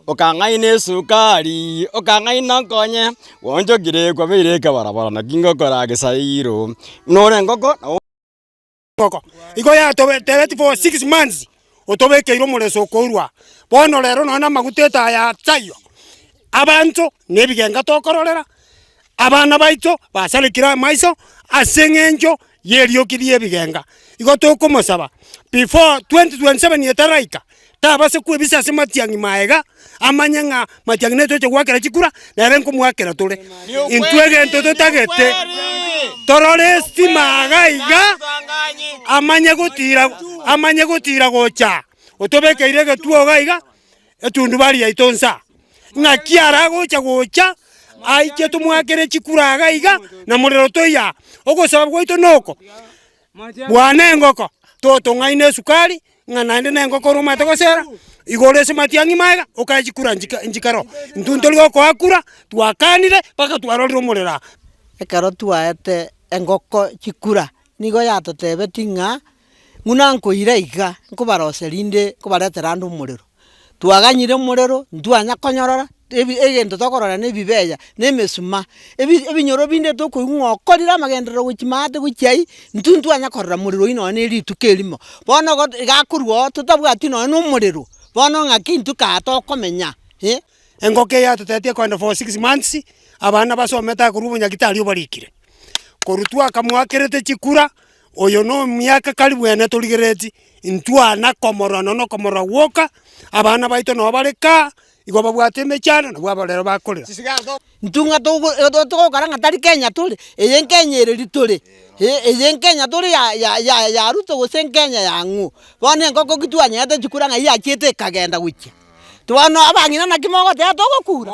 Ukangaine sukari, ukangaina konye, wonjo gire kwa vile kabarabara na kingo kora gesairo. Nore ngoko. Iko ya tebeti for 6 months. Otobeke iro muleso korwa. Bono lero nona maguteta ya tayo. Abantu nebigenga tokororera. Abana baito basalikira maiso asengenjo yerio kirie bigenga. Iko tokomosaba. Before 2027 yetaraika. Tabase kwebisa sematiangi maega amanyanga matiangi neto chwakera chikura na renko mwakera tole. Intwege ntoto tagete. Torore stima gaiga amanye gutira gocha otobeke irege tuo gaiga etundu bari aitonsa ngakiara gocha aike tumwakere chikura gaiga na murero toya ogosaba goito noko bwana engoko toto ngaine sukari nganainde nengoko ruma togosera igore sematiangi maiga okachikura njikaro ntuntoli goko akura twakanire paka twaroriro murera ekaro twaete engoko chikura nigo yatotebeti ng'a ng'una nkoira iga nkobaroserinde kobaretera andu omorero twaganyire omorero ntwanya konyorora egento tokorora na ebibeya na emesuma ebinyoro binde tokoigwa okorire amagenderero gochimate gochiai ntwanya korora morero ino na erituko erimo bono gakorwa totabwati no na omorero bono ng'aki ntuka tokomenya engoko yatotetie kwenda for 6 months abana basometa kuru bunyagitari obarikire korutwa kamwakerete chikura oyo no miaka karibu ene turigereti ntwana komoro no komoro woka abana baito no bareka igo babwate mechana no babarero bakorera ntunga to karanga tari Kenya tuli eye Kenya eri tuli eye Kenya tuli ya ruto gose Kenya yangu bone ngoko kitwanya ate chikura nga ya chete kagenda wichi twana abangina na kimogo te to gokura